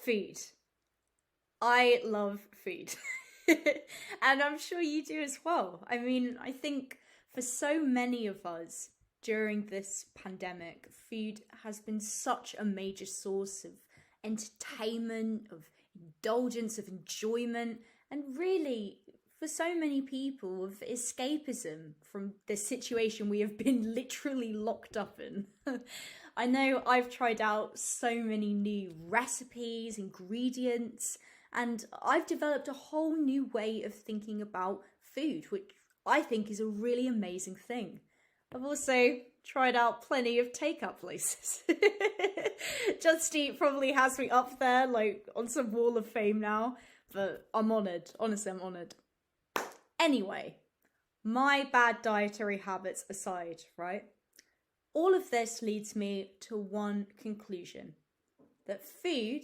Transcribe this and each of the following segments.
Food. I love food. And I'm sure you do as well. I mean, I think for so many of us during this pandemic, food has been such a major source of entertainment, of indulgence, of enjoyment, and really, for so many people, of escapism from the situation we have been literally locked up in. I know I've tried out so many new recipes, ingredients, and I've developed a whole new way of thinking about food, which I think is a really amazing thing. I've also tried out plenty of takeout places. Just Eat probably has me up there, like, on some wall of fame now, but I'm honoured. Honestly, I'm honoured. Anyway, my bad dietary habits aside, right? All of this leads me to one conclusion, that food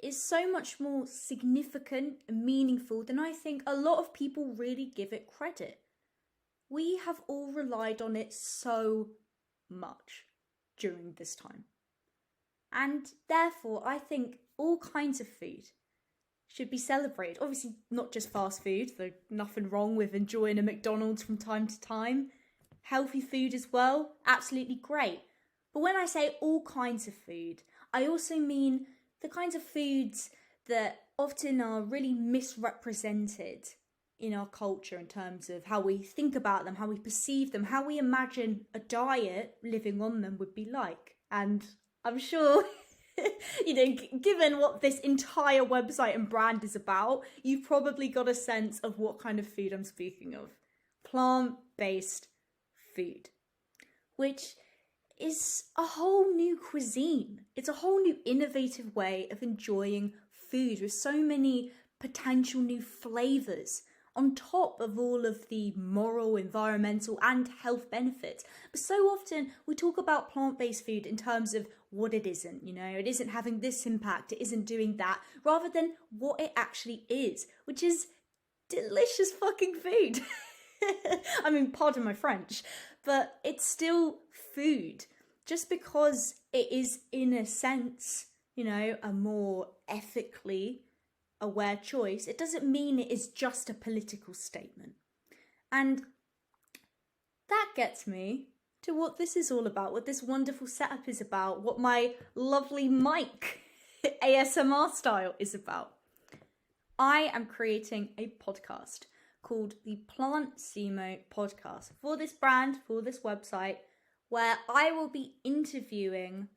is so much more significant and meaningful than I think a lot of people really give it credit. We have all relied on it so much during this time. And therefore, I think all kinds of food should be celebrated. Obviously, not just fast food, though nothing wrong with enjoying a McDonald's from time to time. Healthy food as well, absolutely great. But when I say all kinds of food, I also mean the kinds of foods that often are really misrepresented in our culture in terms of how we think about them, how we perceive them, how we imagine a diet living on them would be like. And I'm sure, given what this entire website and brand is about, you've probably got a sense of what kind of food I'm speaking of. Plant-based food, which is a whole new cuisine. It's a whole new innovative way of enjoying food with so many potential new flavours on top of all of the moral, environmental and health benefits. But so often we talk about plant-based food in terms of what it isn't, it isn't having this impact, it isn't doing that, rather than what it actually is, which is delicious fucking food. I mean, pardon my French, but it's still food. Just because it is, in a sense, a more ethically aware choice, it doesn't mean it is just a political statement. And that gets me to what this is all about, what this wonderful setup is about, what my lovely mic ASMR style is about. I am creating a podcast called the Plant Sumo Podcast for this brand, for this website, where I will be interviewing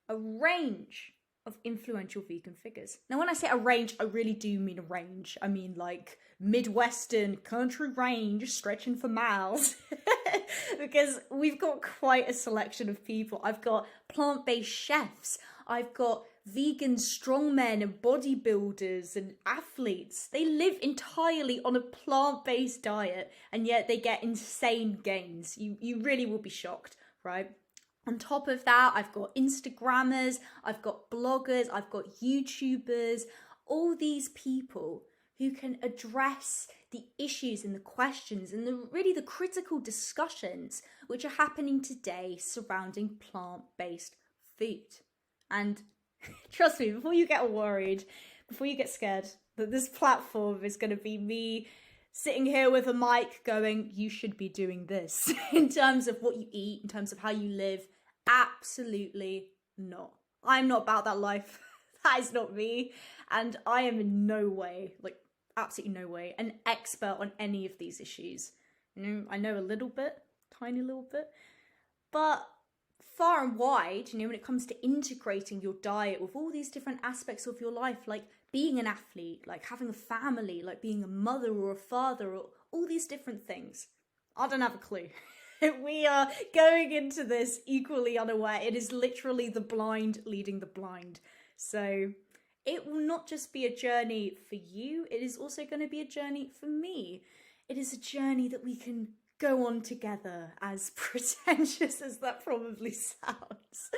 a range of influential vegan figures. Now, when I say a range, I really do mean a range. I mean like Midwestern country range stretching for miles. Because we've got quite a selection of people. I've got plant-based chefs. I've got vegan strongmen and bodybuilders and athletes. They live entirely on a plant-based diet, and yet they get insane gains. You really will be shocked, right? On top of that, I've got Instagrammers, I've got bloggers, I've got YouTubers, all these people who can address the issues and the questions and the critical discussions which are happening today surrounding plant-based food. And trust me, before you get worried, before you get scared that this platform is going to be me sitting here with a mic going, you should be doing this in terms of what you eat, in terms of how you live, absolutely not. I'm not about that life. That is not me. And I am in no way, absolutely no way, an expert on any of these issues. I know a little bit, tiny little bit, but far and wide, when it comes to integrating your diet with all these different aspects of your life, like being an athlete, like having a family, like being a mother or a father, or all these different things, I don't have a clue. We are going into this equally unaware. It is literally the blind leading the blind. So it will not just be a journey for you, it is also going to be a journey for me. It is a journey that we can go on together, as pretentious as that probably sounds.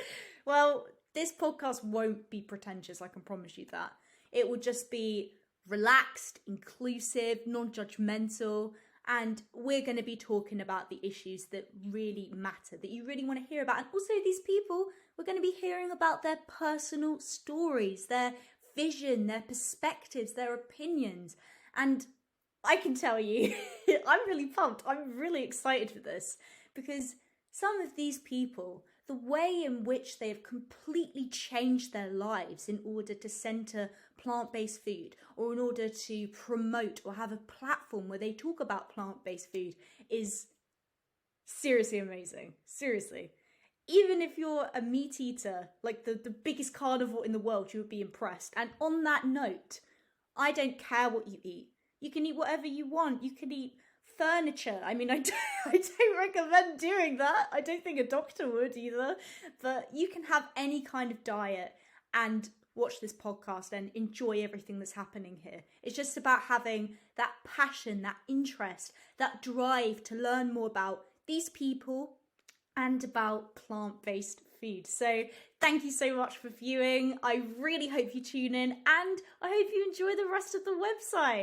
Well, this podcast won't be pretentious, I can promise you that. It will just be relaxed, inclusive, non-judgmental, and we're going to be talking about the issues that really matter, that you really want to hear about. And also these people, we're going to be hearing about their personal stories, their vision, their perspectives, their opinions. And I can tell you, I'm really pumped. I'm really excited for this because some of these people, the way in which they have completely changed their lives in order to center plant-based food or in order to promote or have a platform where they talk about plant-based food is seriously amazing. Seriously. Even if you're a meat eater, like the biggest carnivore in the world, you would be impressed. And on that note, I don't care what you eat. You can eat whatever you want. You can eat furniture. I mean, I don't recommend doing that. I don't think a doctor would either. But you can have any kind of diet and watch this podcast and enjoy everything that's happening here. It's just about having that passion, that interest, that drive to learn more about these people and about plant-based food. So thank you so much for viewing. I really hope you tune in and I hope you enjoy the rest of the website.